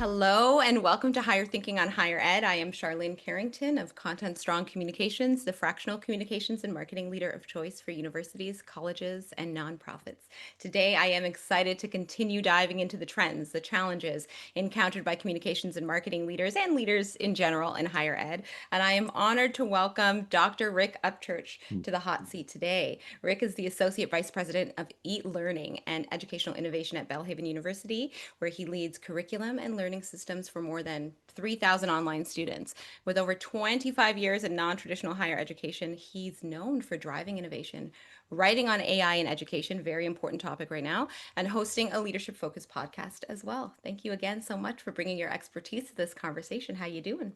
Hello and welcome to Higher Thinking on Higher Ed. I am Sharlyn Carrington of Content Strong Communications, the fractional communications and marketing leader of choice for universities, colleges, and nonprofits. Today, I am excited to continue diving into the trends, the challenges encountered by communications and marketing leaders and leaders in general in higher ed. And I am honored to welcome Dr. Rick Upchurch to the hot seat today. Rick is the Associate Vice President of E-Learning and Educational Innovation at Belhaven University, where he leads curriculum and learning systems for more than 3,000 online students. With over 25 years in non-traditional higher education, he's known for driving innovation, writing on AI in education, very important topic right now, and hosting a leadership-focused podcast as well. Thank you again so much for bringing your expertise to this conversation. How you doing?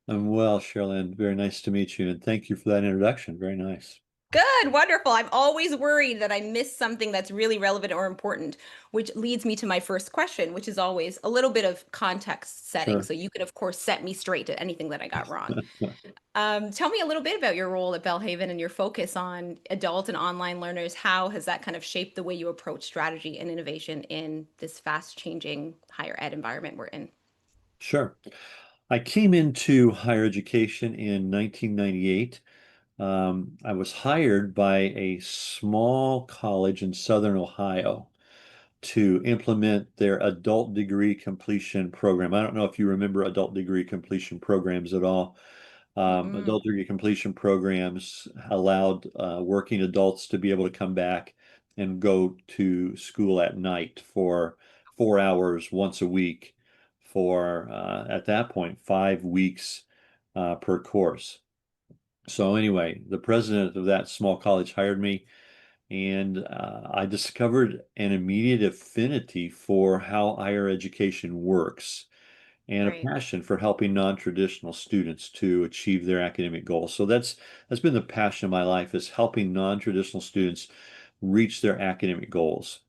I'm well, Sharlyn. Very nice to meet you, and thank you for that introduction. Very nice. Good, wonderful. I'm always worried that I miss something that's really relevant or important, which leads me to my first question, which is always a little bit of context setting. Sure. So you could, of course, set me straight to anything that I got wrong. Tell me a little bit about your role at Belhaven and your focus on adult and online learners. How has that kind of shaped the way you approach strategy and innovation in this fast-changing higher ed environment we're in? Sure. I came into higher education in 1998. I was hired by a small college in Southern Ohio to implement their adult degree completion program. I don't know if you remember adult degree completion programs at all. Mm-mm. Adult degree completion programs allowed working adults to be able to come back and go to school at night for 4 hours once a week for, at that point, 5 weeks per course. So anyway, the president of that small college hired me, and I discovered an immediate affinity for how higher education works and a Right. passion for helping non-traditional students to achieve their academic goals. So that's been the passion of my life, is helping non-traditional students reach their academic goals.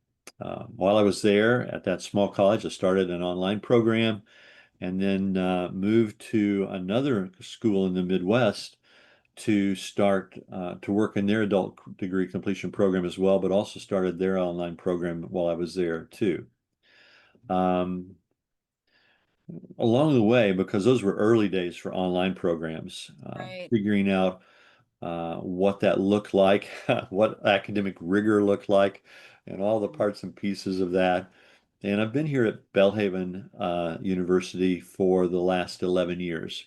While I was there at that small college, I started an online program and then moved to another school in the Midwest to start to work in their adult degree completion program as well, but also started their online program while I was there too. Um, Along the way, because those were early days for online programs, Right. figuring out what that looked like, what academic rigor looked like, and all the parts and pieces of that. And I've been here at Belhaven University for the last 11 years.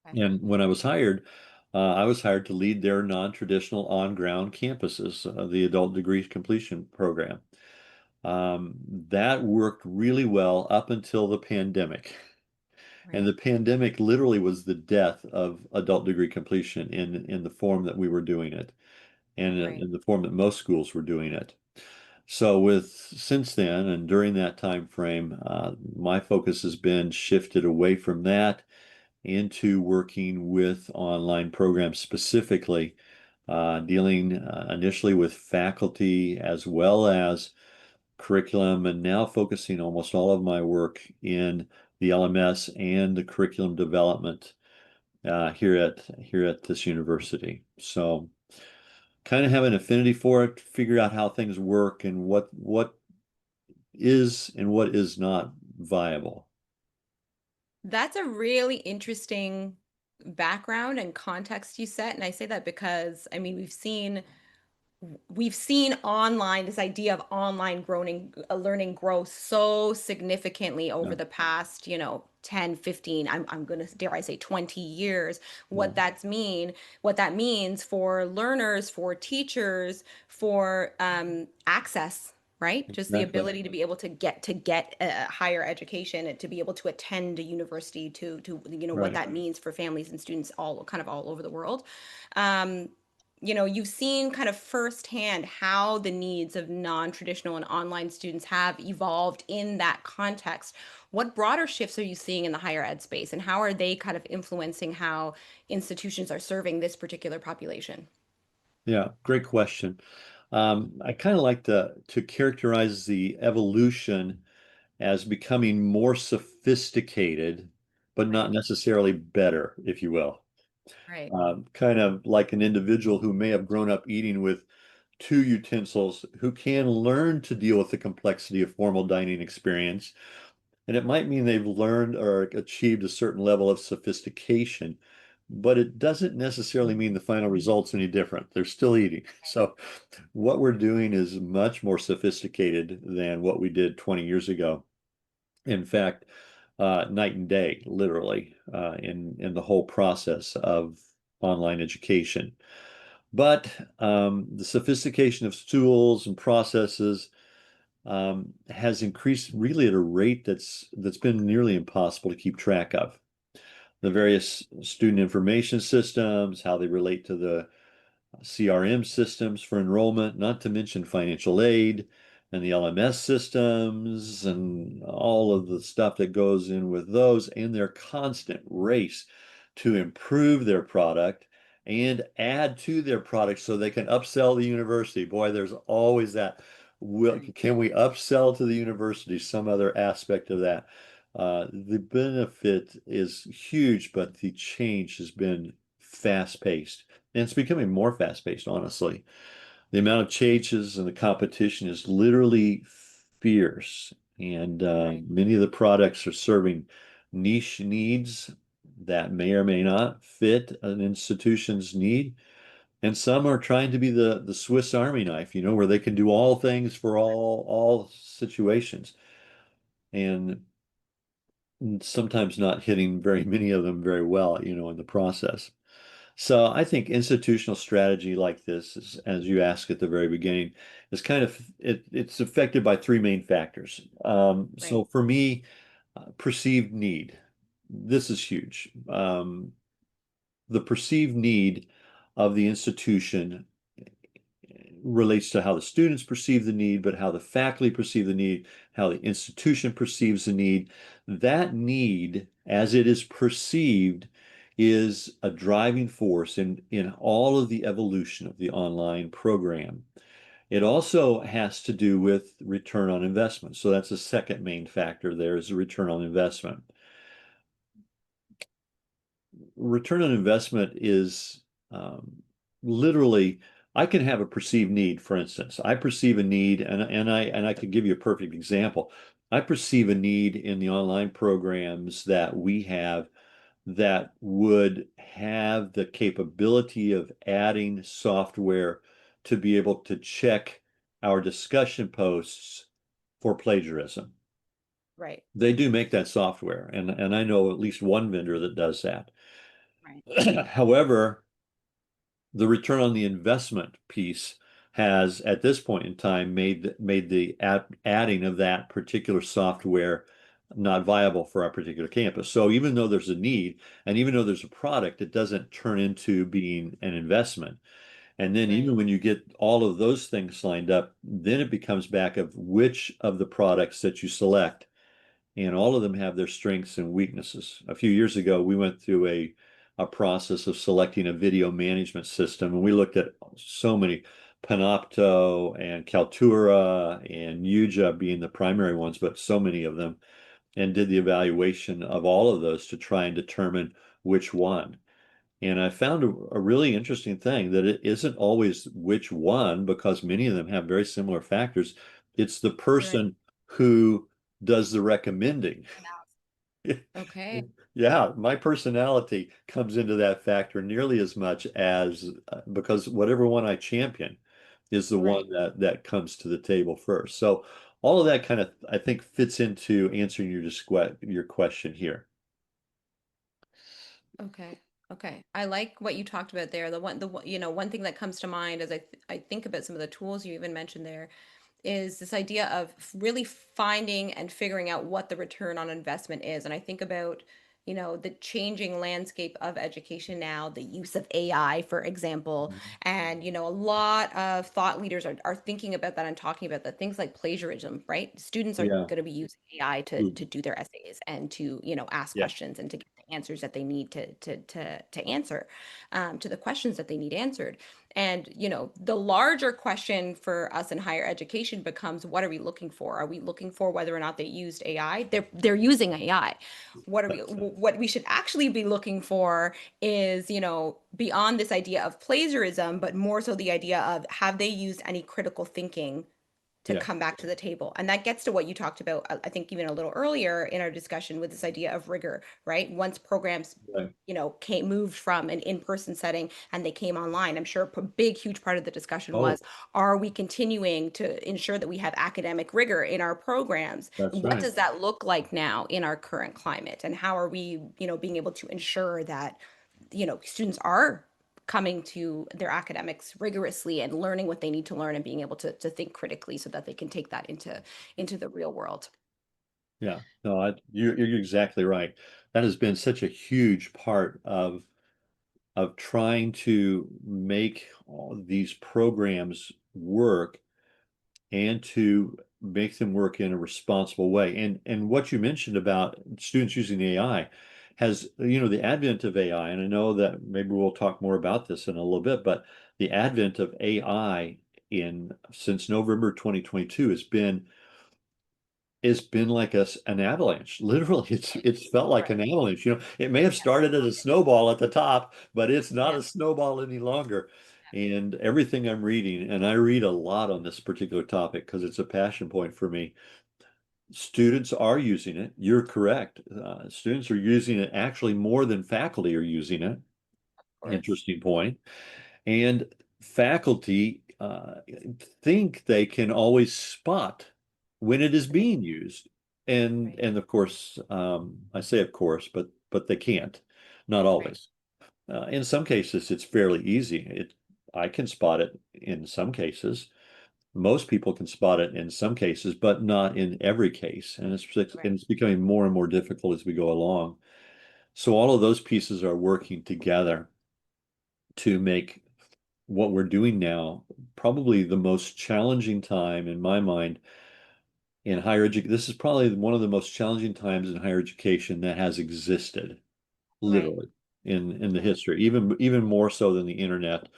Okay. And when I was hired to lead their non-traditional on-ground campuses, the adult degree completion program. That worked really well up until the pandemic. And Right. the pandemic literally was the death of adult degree completion in the form that we were doing it, and Right. in the form that most schools were doing it. So with since then and during that time frame, my focus has been shifted away from that into working with online programs, specifically dealing initially with faculty as well as curriculum, and now focusing almost all of my work in the LMS and the curriculum development here at this university. So kind of have an affinity for it, figure out how things work and what is and what is not viable. That's a really interesting background and context you set. And I say that because I mean we've seen online this idea of online growing learning grow so significantly over Yeah, the past 10, 15, I'm gonna dare I say 20 years. yeah, What that means for learners, for teachers, for access, right? Just the exactly. ability to be able to get higher education and to be able to attend a university, to what Right. that means for families and students all over the world. um you've seen kind of firsthand how the needs of non-traditional and online students have evolved in that context. What broader shifts are you seeing in the higher ed space, and how are they kind of influencing how institutions are serving this particular population? Yeah, great question. I kind of like to characterize the evolution as becoming more sophisticated, but not Right, necessarily better, if you will. right, Kind of like an individual who may have grown up eating with two utensils, who can learn to deal with the complexity of formal dining experience, And it might mean they've learned or achieved a certain level of sophistication, but it doesn't necessarily mean the final result's any different. They're still eating. So what we're doing is much more sophisticated than what we did 20 years ago. In fact, night and day, literally, in the whole process of online education. But the sophistication of tools and processes has increased really at a rate that's been nearly impossible to keep track of. The various student information systems, how they relate to the CRM systems for enrollment, not to mention financial aid and the LMS systems and all of the stuff that goes in with those, and their constant race to improve their product and add to their product so they can upsell the university. Boy, there's always that. Right. Can we upsell to the university some other aspect of that? The benefit is huge, but the change has been fast-paced. And it's becoming more fast-paced, honestly. The amount of changes and the competition is literally fierce. And Right. many of the products are serving niche needs that may or may not fit an institution's need. And some are trying to be the Swiss Army knife, where they can do all things for all situations. And sometimes not hitting very many of them very well, in the process. So I think institutional strategy like this, as you asked at the very beginning, is kind of it's affected by three main factors. Right. So for me, perceived need. This is huge. The perceived need of the institution relates to how the students perceive the need, but how the faculty perceive the need, how the institution perceives the need. That need, as it is perceived, is a driving force in all of the evolution of the online program. It also has to do with return on investment. So that's the second main factor there is the return on investment. Return on investment is literally I can have a perceived need, for instance. I perceive a need, and I could give you a perfect example. I perceive a need in the online programs that we have that would have the capability of adding software to be able to check our discussion posts for plagiarism. Right. They do make that software, and I know at least one vendor that does that. Right. However, the return on the investment piece has, at this point in time, made the adding of that particular software not viable for our particular campus. So even though there's a need, and even though there's a product, it doesn't turn into being an investment. And then even Right. when you get all of those things lined up, then it becomes back of which of the products that you select and all of them have their strengths and weaknesses. A few years ago, we went through a process of selecting a video management system, and we looked at so many, Panopto and Kaltura and Yuja being the primary ones, but so many of them, and did the evaluation of all of those to try and determine which one. And I found a really interesting thing that it isn't always which one, because many of them have very similar factors. It's the Right. person who does the recommending. Okay. Yeah, my personality comes into that factor nearly as much as because whatever one I champion is the Right. one that comes to the table first. So all of that kind of I think fits into answering your question here. Okay. Okay. I like what you talked about there. One thing that comes to mind as I think about some of the tools you even mentioned there is this idea of really finding and figuring out what the return on investment is. And I think about, the changing landscape of education now, the use of AI, for example. Mhm. And, a lot of thought leaders are thinking about that and talking about that. Things like plagiarism, right? Students are Yeah. going to be using AI Ooh, to do their essays and to, ask yeah. questions and to get the answers that they need to answer to the questions that they need answered. And, the larger question for us in higher education becomes what are we looking for? Are we looking for whether or not they used AI? They're using AI. What we should actually be looking for is, beyond this idea of plagiarism, but more so the idea of have they used any critical thinking to Yeah. come back to the table. And that gets to what you talked about, I think even a little earlier in our discussion with this idea of rigor, right? Once programs Right. came moved from an in-person setting and they came online, I'm sure a big huge part of the discussion Oh, was, are we continuing to ensure that we have academic rigor in our programs? that's What right. does that look like now in our current climate, and how are we being able to ensure that students are coming to their academics rigorously and learning what they need to learn and being able to think critically so that they can take that into the real world. Yeah. No, you're exactly right. That has been such a huge part of trying to make all these programs work and to make them work in a responsible way. And what you mentioned about students using AI has, the advent of AI, and I know that maybe we'll talk more about this in a little bit, but the advent of AI in since November 2022 has been like an avalanche. Literally, it's felt like Right. an avalanche. It may have started as a snowball at the top, but it's not Yeah. a snowball any longer. And everything I'm reading, and I read a lot on this particular topic because it's a passion point for me. Students are using it. You're correct. Students are using it actually more than faculty are using it. Of course. Interesting point. And faculty think they can always spot when it is being used. And Right. and of course, I say of course, but they can't, not Right. always. In some cases, it's fairly easy. I can spot it in some cases. Most people can spot it in some cases, but not in every case. And Right. it's becoming more and more difficult as we go along. So all of those pieces are working together to make what we're doing now probably the most challenging time in my mind in higher education. This is probably one of the most challenging times in higher education that has existed, Right. literally, in the Right. history, even more so than the internet.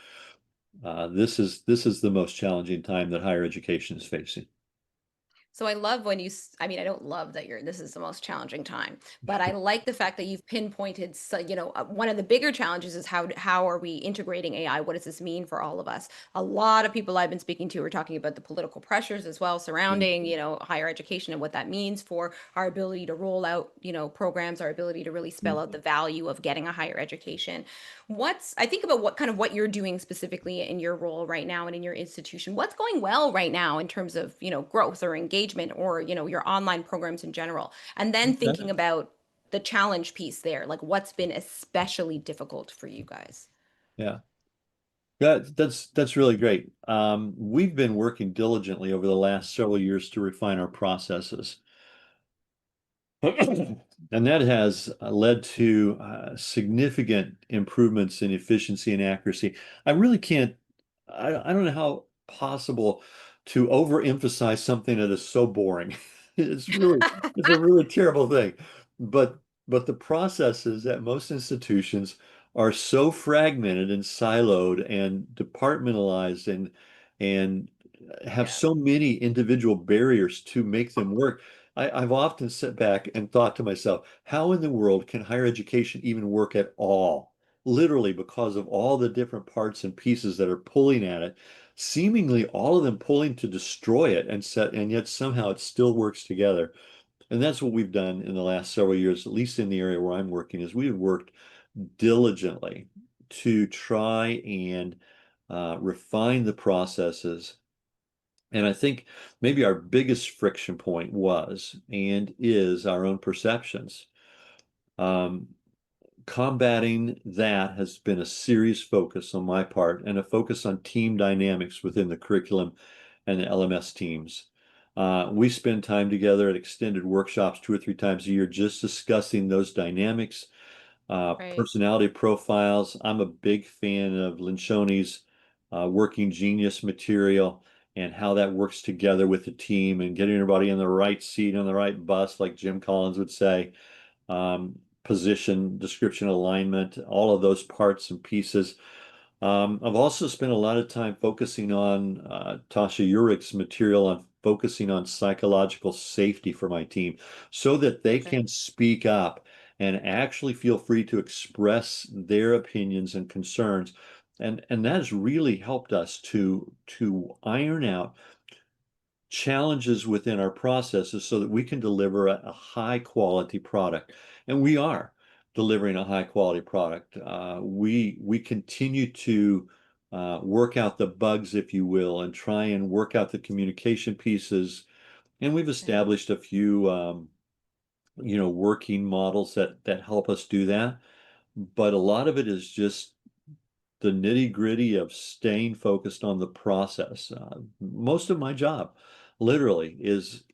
This is the most challenging time that higher education is facing. So I love when I mean, I don't love that this is the most challenging time, but I like the fact that you've pinpointed, so, one of the bigger challenges is how are we integrating AI? What does this mean for all of us? A lot of people I've been speaking to are talking about the political pressures as well Yeah. surrounding, higher education and what that means for our ability to roll out, programs, our ability to really spell out the value of getting a higher education. I think about what you're doing specifically in your role right now and in your institution. What's going well right now in terms of, growth or engagement or, your online programs in general? And then Okay. thinking about the challenge piece there, like what's been especially difficult for you guys? Yeah. Yeah, that's really great. We've been working diligently over the last several years to refine our processes. And that has led to significant improvements in efficiency and accuracy. I really can't, I don't know how possible to overemphasize something that is so boring. It's a really terrible thing. But but the processes at most institutions are so fragmented and siloed and departmentalized and have Yeah. so many individual barriers to make them work. I've often sat back and thought to myself, how in the world can higher education even work at all? Literally, because of all the different parts and pieces that are pulling at it, seemingly all of them pulling to destroy it, and yet somehow it still works together. And that's what we've done in the last several years, at least in the area where I'm working, is we've worked diligently to try and refine the processes. And I think maybe our biggest friction point was and is our own perceptions. Um, Combating that has been a serious focus on my part and a focus on team dynamics within the curriculum and the LMS teams. We spend time together at extended workshops 2 or 3 times a year just discussing those dynamics, Right. personality profiles. I'm a big fan of Lencioni's Working Genius material and how that works together with the team and getting everybody in the right seat on the right bus, like Jim Collins would say. Position, description, alignment, all of those parts and pieces. I've also spent a lot of time focusing on Tasha Urich's material on focusing on psychological safety for my team so that they Okay. can speak up and actually feel free to express their opinions and concerns. And that has really helped us to iron out challenges within our processes so that we can deliver a high quality product. And we are delivering a high quality product. We continue to work out the bugs, if you will, and try and work out the communication pieces. And we've Okay. established a few, working models that help us do that. But a lot of it is just the nitty gritty of staying focused on the process. Most of my job, literally,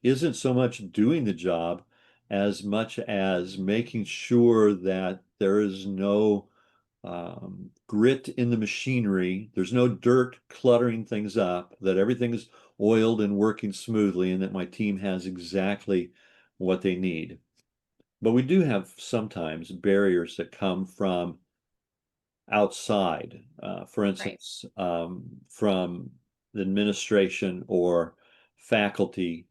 isn't so much doing the job as much as making sure that there is no grit in the machinery. There's no dirt cluttering things up, that everything's oiled and working smoothly, and that my team has exactly what they need. But we do have sometimes barriers that come from outside, for Right. instance, from the administration or faculty.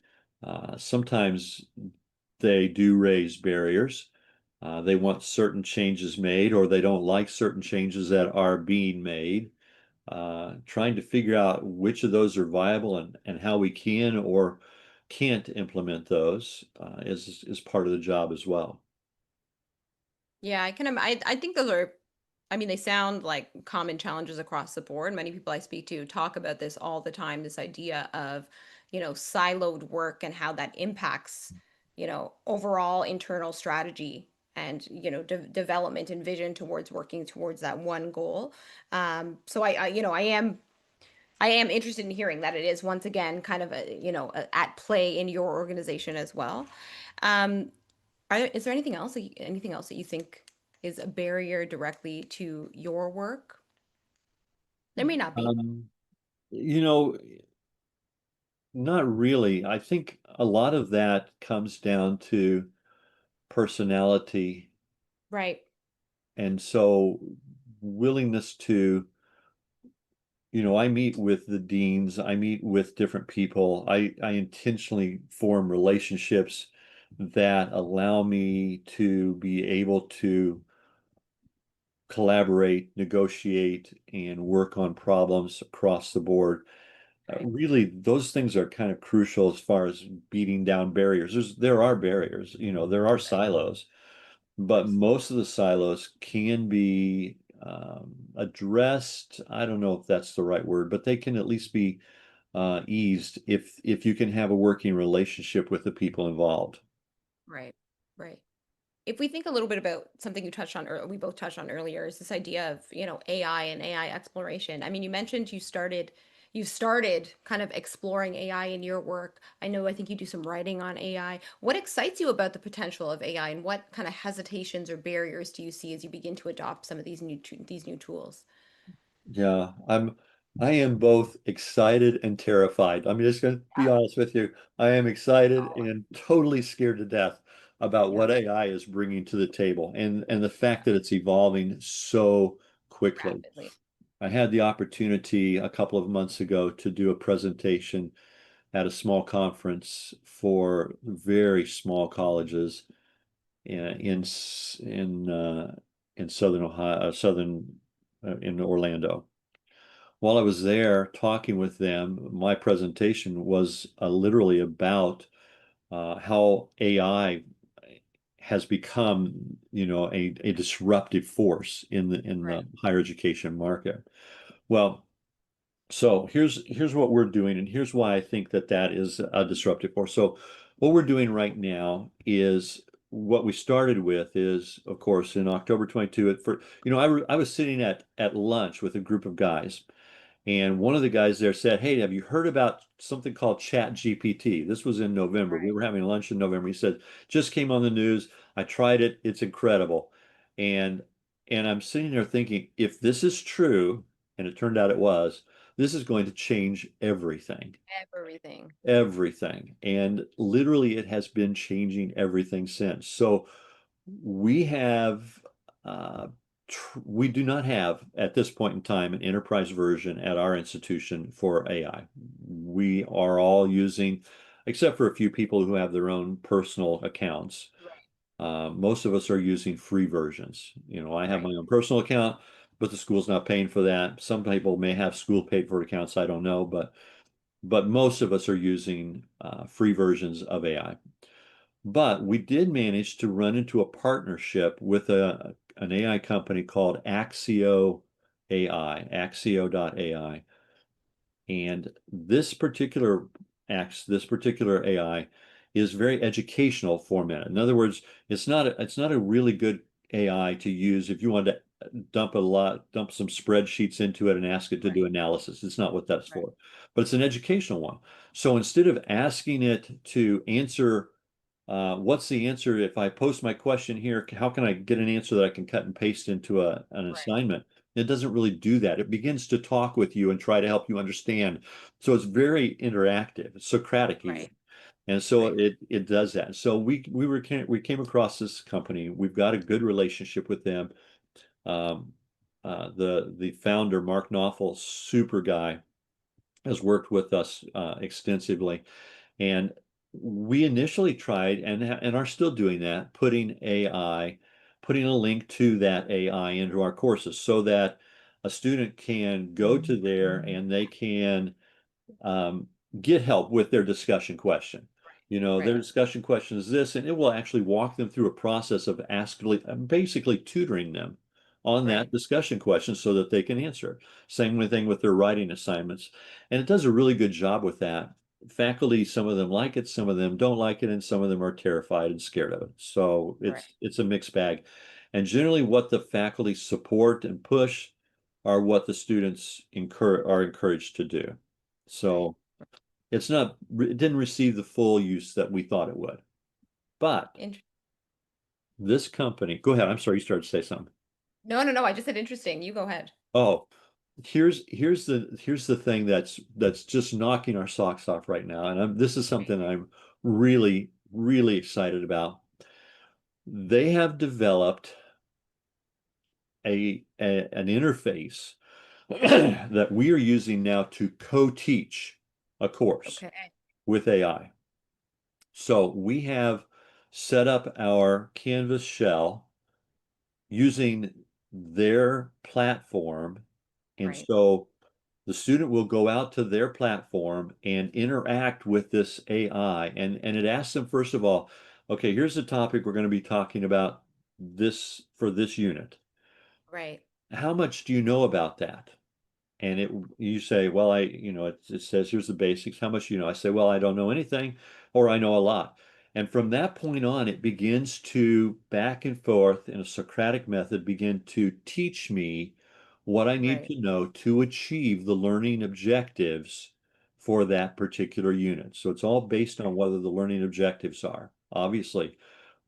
Sometimes they do raise barriers. They want certain changes made, or they don't like certain changes that are being made. Trying to figure out which of those are viable and how we can or can't implement those is part of the job as well. Yeah, I think those are, I mean, they sound like common challenges across the board. Many people I speak to talk about this all the time, this idea of, siloed work and how that impacts, overall internal strategy and, development and vision towards working towards that one goal. So I am interested in hearing that it is once again kind of at play in your organization as well. Um, is there anything else that you think is a barrier directly to your work? There may not be. Um, you know, Not really. I think a lot of that comes down to personality, Right. and so willingness to, I meet with the deans, I meet with different people. I intentionally form relationships that allow me to be able to collaborate, negotiate, and work on problems across the board. Right. Really, those things are kind of crucial as far as beating down barriers. There are barriers, there are Right. silos, Of but course. most of the silos can be addressed. I don't know if that's the right word, but they can at least be eased if you can have a working relationship with the people involved. Right. Right. If we think a little bit about something you touched on, or we both touched on earlier, is this idea of, AI and AI exploration. I mean, you mentioned you started kind of exploring AI in your work. I think you do some writing on AI. What excites you about the potential of AI, and what kind of hesitations or barriers do you see as you begin to adopt some of these new tools? Yeah, I am both excited and terrified. I'm just going to be Yeah. honest with you. I am excited Oh, and totally scared to death about yeah. what AI is bringing to the table and the fact that it's evolving so quickly. Rapidly. I had the opportunity a couple of months ago to do a presentation at a small conference for very small colleges in southern Ohio, southern in Orlando. While I was there talking with them, my presentation was literally about how AI has become, a disruptive force in the Right. higher education market. Well, so here's what we're doing, and here's why I think that is a disruptive force. So what we're doing right now is what we started with is, of course, in October 22. I was sitting at lunch with a group of guys, and one of the guys there said, "Hey, have you heard about something called Chat GPT?" This was in November. We Right. were having lunch in November. He said, "Just came on the news. I tried it. It's incredible." And and I'm sitting there thinking, if this is true, and it turned out it was, this is going to change everything. Everything. Everything. And literally it has been changing everything since. So we have, we do not have at this point in time an enterprise version at our institution for AI. We are all using, except for a few people who have their own personal accounts, Right. most of us are using free versions. I have my Right. own personal account, but the school's not paying for that. Some people may have school paid for accounts. I don't know, but but most of us are using free versions of AI. But we did manage to run into a partnership with an AI company called Axio AI, Axio.ai. And this particular AI is very educational format. In other words, it's not a really good AI to use if you want to dump some spreadsheets into it and ask it to do Right. analysis. It's not what that's Right. for, but it's an educational one. So instead of asking it to answer, what's the answer if I post my question here, how can I get an answer that I can cut and paste into an Right. assignment? It doesn't really do that. It begins to talk with you and try to help you understand. So it's very interactive, it's Socratic even. Right. And so Right. it does that. So we came across this company. We've got a good relationship with them. Um, the founder, Mark Knopfel, super guy, has worked with us extensively. And we initially tried and are still doing that, putting a link to that AI into our courses so that a student can go to there and they can um, get help with their discussion question. You know, their Right. discussion question is this, and it will actually walk them through a process of basically tutoring them on that Right. discussion question so that they can answer. Same thing with their writing assignments. And it does a really good job with that. Faculty, some of them like it, some of them don't like it, and some of them are terrified and scared of it. So Right. it's a mixed bag. And generally what the faculty support and push are what the students are encouraged to do. Right. So it didn't receive the full use that we thought it would. But Int- this company, go ahead. I'm sorry, you started to say something. no, no, no. I just said interesting. You go ahead. Oh, here's the thing that's just knocking our socks off right now. And this is Right. something I'm really excited about. They have developed an interface that we are using now to co-teach a course Okay. with AI. So we have set up our Canvas shell using their platform. And Right. so the student will go out to their platform and interact with this AI. And it asks them, first of all, okay, here's the topic we're going to be talking about this for this unit. Right. How much do you know about that? And you say, well, it says here's the basics. How much I say, well, I don't know anything, or I know a lot. And from that point on, it begins to back and forth in a Socratic method, begin to teach me what I need Right. to know to achieve the learning objectives for that particular unit. So it's all based on Right. whether the learning objectives are. Obviously,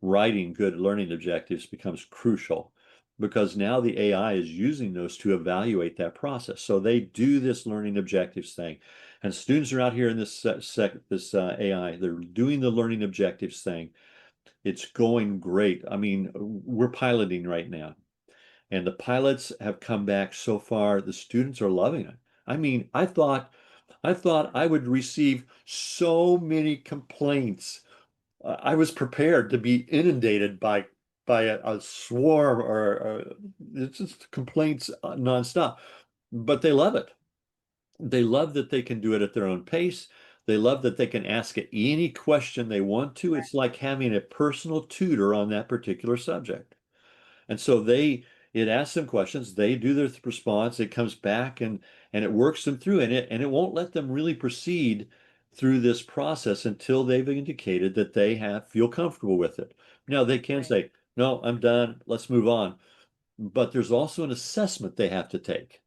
writing good learning objectives becomes crucial because now the AI is using those to evaluate that process. So they do this learning objectives thing, and students are out here in this AI. They're doing the learning objectives thing. It's going great. I mean, we're piloting right now, and the pilots have come back so far. The students are loving it. I mean, I thought I would receive so many complaints. I was prepared to be inundated by a swarm or it's just complaints nonstop. But they love it. They love that they can do it at their own pace. They love that they can ask it any question they want to. It's like having a personal tutor on that particular subject. And so it asks them questions, they do their response, it comes back and it works them through and it won't let them really proceed through this process until they've indicated that they have feel comfortable with it. Now they can Right. say, no, I'm done, let's move on. But there's also an assessment they have to take.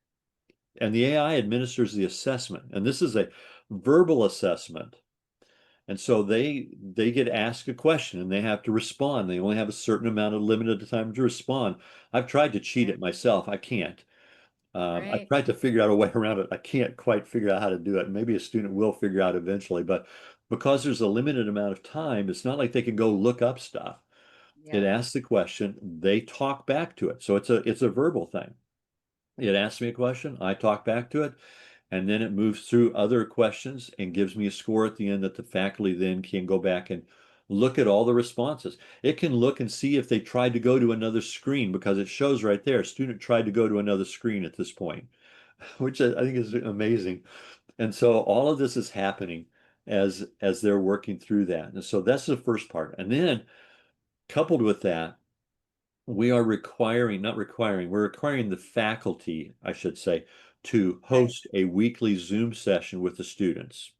And the AI administers the assessment. And this is a verbal assessment. And so they get asked a question and they have to respond. They only have a certain amount of limited time to respond. I've tried to cheat Right. it myself. I can't. I've Right. tried to figure out a way around it. I can't quite figure out how to do it. Maybe a student will figure out eventually, but because there's a limited amount of time, it's not like they can go look up stuff. It Yep. asks the question, they talk back to it. So it's a verbal thing. It asks me a question, I talk back to it, and then it moves through other questions and gives me a score at the end that the faculty then can go back and look at all the responses. It can look and see if they tried to go to another screen because it shows right there, student tried to go to another screen at this point, which I think is amazing. And so all of this is happening as they're working through that. And so that's the first part. And then coupled with that, we are requiring, not requiring, we're requiring the faculty, I should say, to Right. host a weekly Zoom session with the students.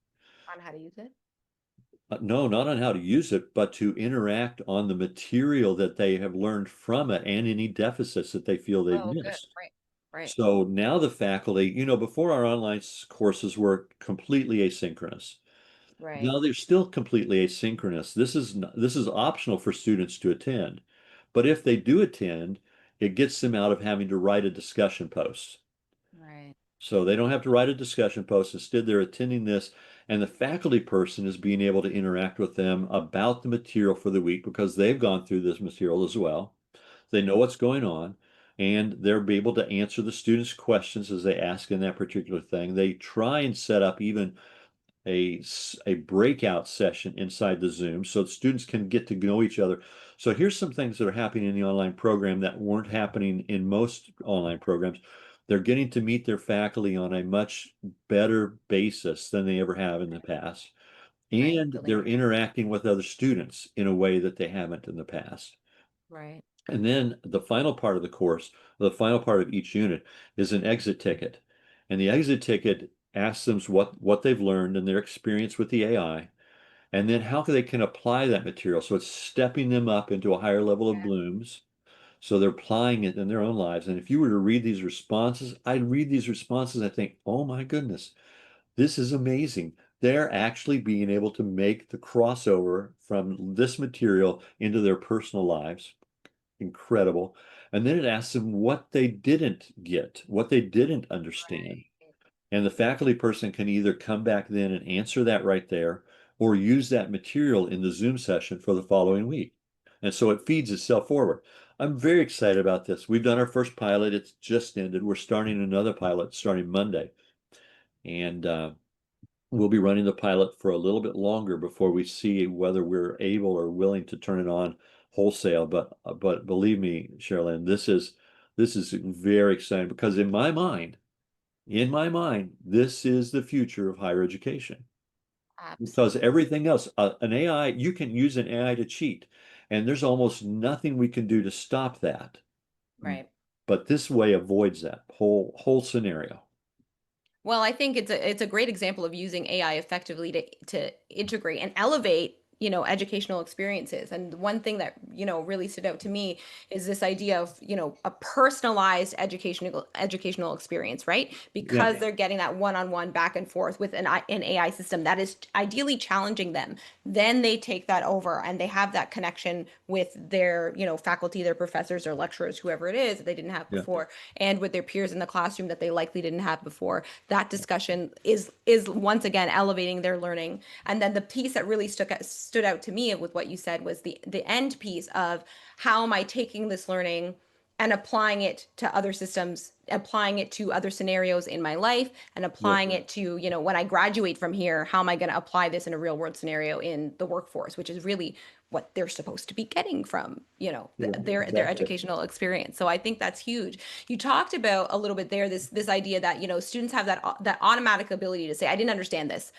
On how to use it. No, not on how to use it, but to interact on the material that they have learned from it and any deficits that they feel they've Oh, good. missed. Right. Right. So now the faculty, before our online courses were completely asynchronous. Right. Now they're still completely asynchronous. This is optional for students to attend. But if they do attend, it gets them out of having to write a discussion post. Right. So they don't have to write a discussion post. Instead, they're attending this, and the faculty person is being able to interact with them about the material for the week because they've gone through this material as well. They know what's going on, and they're be able to answer the students' questions as they ask in that particular thing. They try and set up even a breakout session inside the Zoom so that students can get to know each other. So here's some things that are happening in the online program that weren't happening in most online programs. They're getting to meet their faculty on a much better basis than they ever have in the past. Right. And Building they're rapport. interacting with other students in a way that they haven't in the past. Right. And then the final part of the course, the final part of each unit is an exit ticket. And the exit ticket asks them what they've learned and their experience with the AI, and then how they can apply that material. So it's stepping them up into a higher level of Yeah. blooms. So they're applying it in their own lives. And if you were to read these responses, I'd read these responses, I think, oh my goodness, this is amazing. They're actually being able to make the crossover from this material into their personal lives. Incredible. And then it asks them what they didn't get, what they didn't understand. Right. And the faculty person can either come back then and answer that right there or use that material in the Zoom session for the following week. And so it feeds itself forward. I'm very excited about this. We've done our first pilot. It's just ended. We're starting another pilot starting Monday. And we'll be running the pilot for a little bit longer before we see whether we're able or willing to turn it on wholesale. But believe me, Sharlyn, this is very exciting because in my mind, this is the future of higher education. Because Absolutely. everything else, an AI, you can use an AI to cheat, and there's almost nothing we can do to stop that. Right. But this way avoids that whole scenario. Well, I think it's a great example of using AI effectively to integrate and elevate, educational experiences. And one thing that, really stood out to me is this idea of, a personalized educational experience, right? Yeah, Because they're getting that one-on-one back and forth with an AI system that is ideally challenging them. Then they take that over and they have that connection with their, faculty, their professors or lecturers, whoever it is that they didn't have yeah, before, and with their peers in the classroom that they likely didn't have before. That discussion is once again elevating their learning. And then the piece that really stood out to me with what you said was the end piece of how am I taking this learning and applying it to other systems, applying it to other scenarios in my life, and yeah, applying it to, when I graduate from here, how am I going to apply this in a real world scenario in the workforce, which is really what they're supposed to be getting from, right, their exactly. educational experience. So I think that's huge. You talked about a little bit there this idea that, students have that automatic ability to say, I didn't understand this.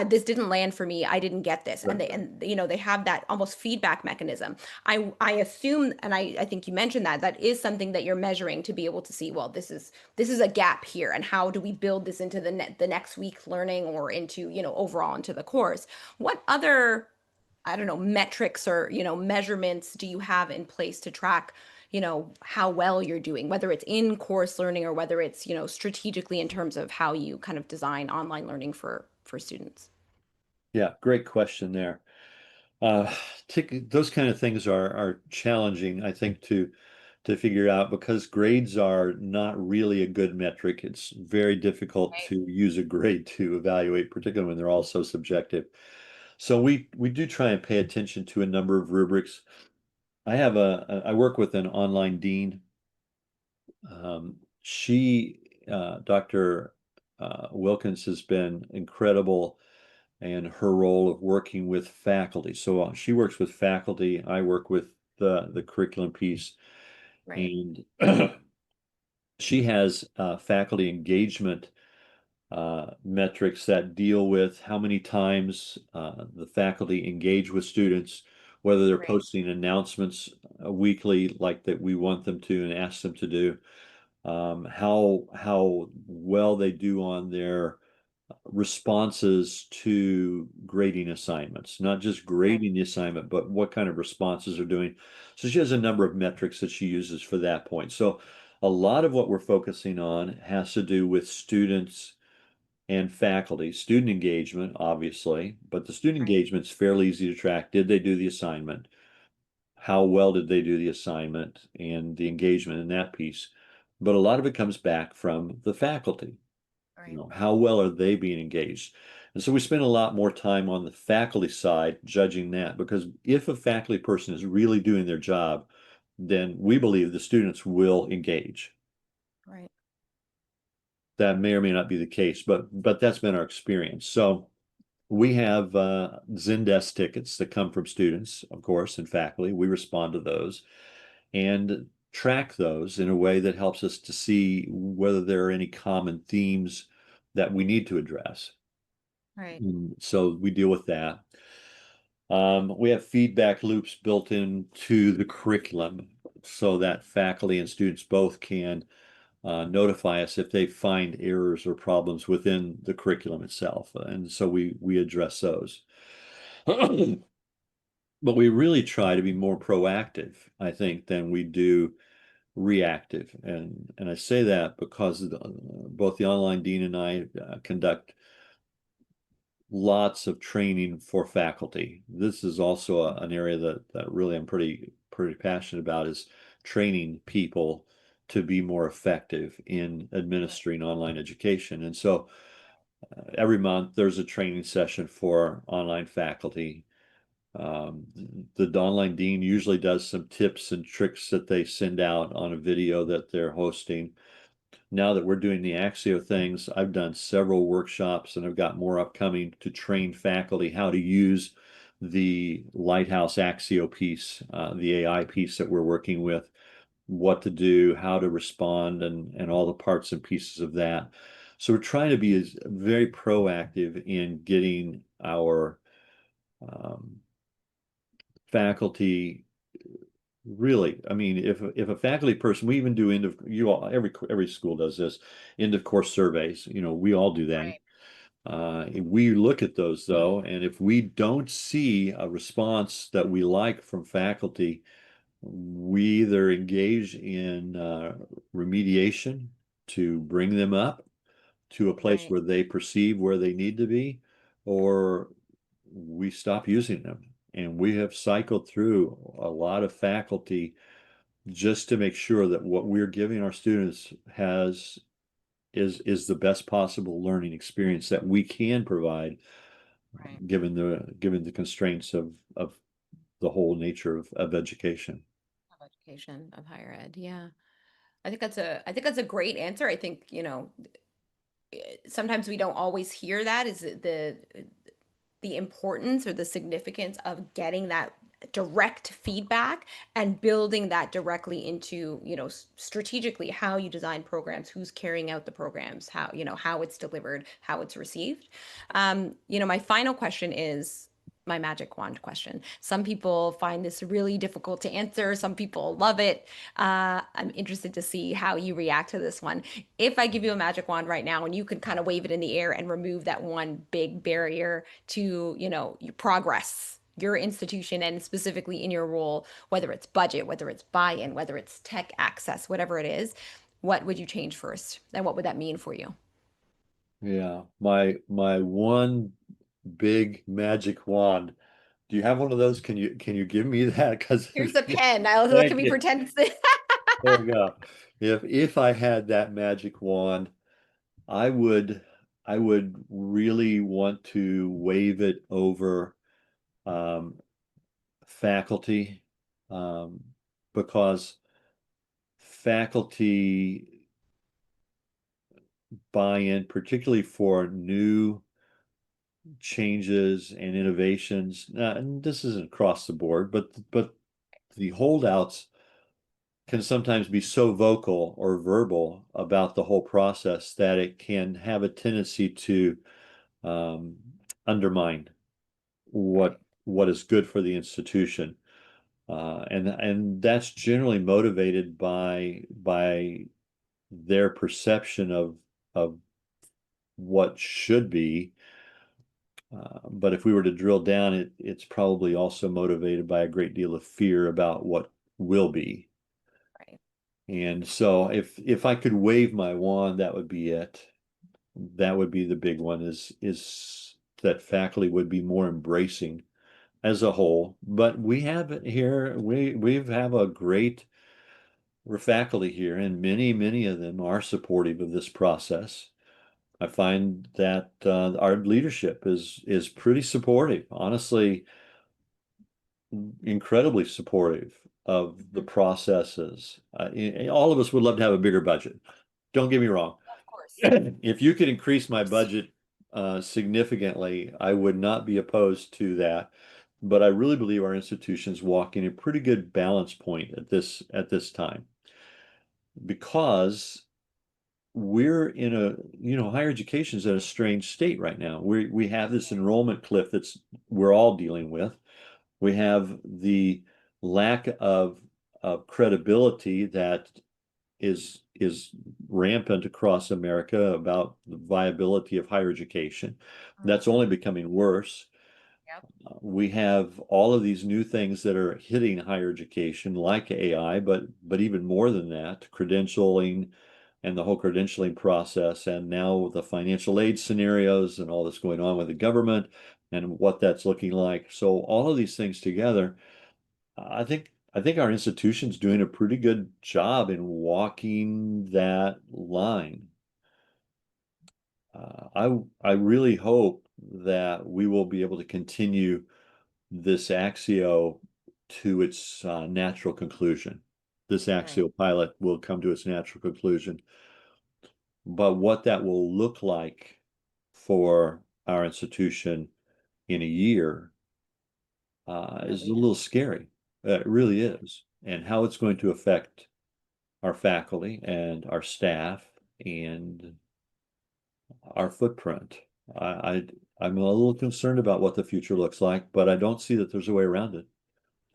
This didn't land for me. I didn't get this. Right. And they have that almost feedback mechanism. I assume, and I think you mentioned that is something that you're measuring to be able to see, well, this is a gap here, and how do we build this into the next week learning, or into, overall into the course. What other, I don't know, metrics or, measurements do you have in place to track, how well you're doing, whether it's in course learning or whether it's, strategically in terms of how you kind of design online learning for students? Yeah, great question there. Uh, those kind of things are challenging, I think, to figure out because grades are not really a good metric. It's very difficult Right. to use a grade to evaluate, particularly when they're all so subjective. So we do try and pay attention to a number of rubrics. I work with an online dean. Dr. Wilkins has been incredible in her role of working with faculty. So she works with faculty. I work with the curriculum piece, Right. and she has faculty engagement metrics that deal with how many times the faculty engage with students, whether they're Right. posting announcements weekly like that we want them to and ask them to do, how well they do on their responses to grading assignments, not just Right. grading the assignment, but what kind of responses they're doing. So she has a number of metrics that she uses for that point. So a lot of what we're focusing on has to do with students and faculty, student engagement, obviously, but the student Right. engagement's fairly easy to track. Did they do the assignment? How well did they do the assignment and the engagement in that piece? But a lot of it comes back from the faculty. Right. How well are they being engaged? And so we spend a lot more time on the faculty side judging that, because if a faculty person is really doing their job, then we believe the students will engage. Right. That may or may not be the case, but that's been our experience. So we have Zendesk tickets that come from students, of course, and faculty. We respond to those and track those in a way that helps us to see whether there are any common themes that we need to address. Right. So we deal with that. We have feedback loops built into the curriculum so that faculty and students both can notify us if they find errors or problems within the curriculum itself. And so we address those. But we really try to be more proactive, I think, than we do reactive. And I say that because both the online dean and I conduct lots of training for faculty. This is also an area that really I'm pretty passionate about, is training people to be more effective in administering online education. And so every month there's a training session for online faculty. Um, the online dean usually does some tips and tricks that they send out on a video that they're hosting. Now that we're doing the Axio things, I've done several workshops and I've got more upcoming to train faculty how to use the Lighthouse Axio piece, the AI piece that we're working with, what to do, how to respond, and all the parts and pieces of that. So we're trying to be very proactive in getting our um, faculty really. I mean, if a faculty person, we even do every school does this, end of course surveys. We all do that. Right. We look at those though, and if we don't see a response that we like from faculty, we either engage in remediation to bring them up to a place Right. where they perceive where they need to be, or we stop using them. And we have cycled through a lot of faculty just to make sure that what we're giving our students is the best possible learning experience that we can provide, Right. given the constraints of the whole nature of education. Of education, of higher ed. Yeah. I think that's a great answer. I think, sometimes we don't always hear that is the importance or the significance of getting that direct feedback and building that directly into, strategically how you design programs, who's carrying out the programs, how it's delivered, how it's received. My final question is my magic wand question. Some people find this really difficult to answer. Some people love it. I'm interested to see how you react to this one. If I give you a magic wand right now and you could kind of wave it in the air and remove that one big barrier to, your progress, your institution, and specifically in your role, whether it's budget, whether it's buy-in, whether it's tech access, whatever it is, what would you change first? And what would that mean for you? Yeah, my one big magic wand. Do you have one of those? Can you give me that? Because Here's a pen. I'll thank can we you. pretend it's There you go. If I had that magic wand, I would I would really want to wave it over um, faculty, um, because faculty buy-in, particularly for new changes and innovations. And this isn't across the board, but the holdouts can sometimes be so vocal or verbal about the whole process that it can have a tendency to um, undermine Right. what is good for the institution. And that's generally motivated by their perception of what should be. But if we were to drill down, it's probably also motivated by a great deal of fear about what will be. Right. And so if I could wave my wand, that would be it. That would be the big one is that faculty would be more embracing as a whole. But we have it here, we have a great faculty here, and many of them are supportive of this process. I find that our leadership is pretty supportive, honestly, incredibly supportive of the Mhm. processes. All of us would love to have a bigger budget. Don't get me wrong. Of course. If you could increase Of my course. budget significantly, I would not be opposed to that. But I really believe our institution's walking a pretty good balance point at this time because we're in higher education is at a strange state right now. We have this enrollment cliff we're all dealing with. We have the lack of credibility that is rampant across America about the viability of higher education. That's Mhm. only becoming worse. Yep. We have all of these new things that are hitting higher education, like AI, but even more than that, credentialing and the whole credentialing process, and now the financial aid scenarios and all that's going on with the government and what that's looking like. So all of these things together, I think our institution's doing a pretty good job in walking that line. I really hope that we will be able to continue this Axio to its natural conclusion. This Right. Axio pilot will come to its natural conclusion. But what that will look like for our institution in a year is a Really. little scary. It really Right. is. And how it's going to affect our faculty and our staff and our footprint. I, I I'm a little concerned about what the future looks like, but I don't see that there's a way around it.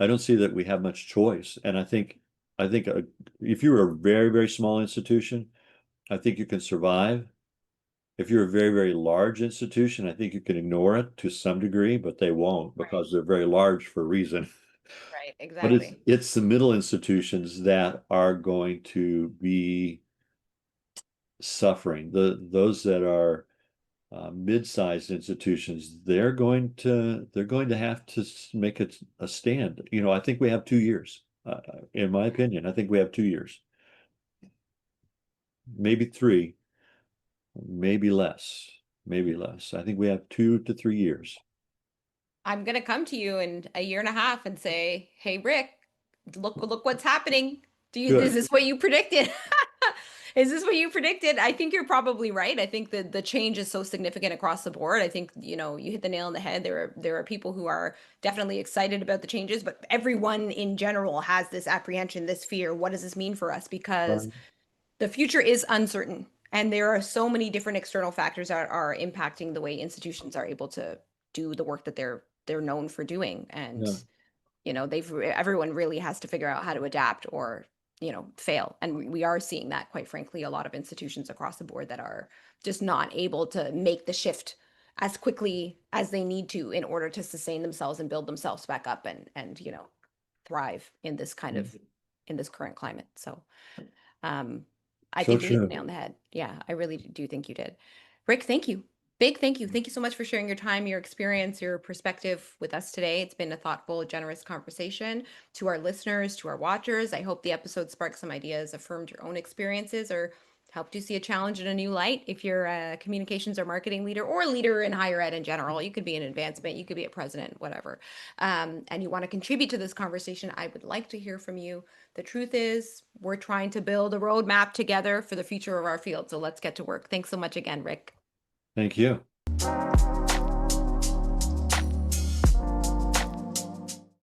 I don't see that we have much choice. And I think if you're a very small institution, I think you can survive. If you're a very large institution, I think you can ignore it to some degree, but they won't Right. because they're very large for a reason. Right. But it's Exactly. it's the middle institutions that are going to be suffering. Those that are mid-sized institutions, they're going to have to make a stand. I think we have 2 years. In my opinion, I think we have 2 years, maybe three, maybe less, maybe less. I think we have 2 to 3 years. I'm gonna come to you in a year and a half and say, "Hey, Rick, look what's happening. Is Good. this what you predicted? Is this what you predicted?" I think you're probably right. I think that the change is so significant across the board. I think, you hit the nail on the head. There are people who are definitely excited about the changes, but everyone in general has this apprehension, this fear. What does this mean for us? Because Right. the future is uncertain, and there are so many different external factors that are impacting the way institutions are able to do the work that they're known for doing. And Yeah. everyone really has to figure out how to adapt or fail. And we are seeing that, quite frankly, a lot of institutions across the board that are just not able to make the shift as quickly as they need to in order to sustain themselves and build themselves back up and thrive in this kind of in this current climate. So um, I So think you hit the true. nail on the head. Yeah, I really do think you did. Rick, thank you. Big thank you. Thank you so much for sharing your time, your experience, your perspective with us today. It's been a thoughtful, generous conversation. To our listeners, to our watchers, I hope the episode sparked some ideas, affirmed your own experiences, or helped you see a challenge in a new light. If you're a communications or marketing leader or a leader in higher ed in general, you could be an advancement, you could be a president, whatever, and you want to contribute to this conversation, I would like to hear from you. The truth is, we're trying to build a roadmap together for the future of our field. So let's get to work. Thanks so much again, Rick. Thank you.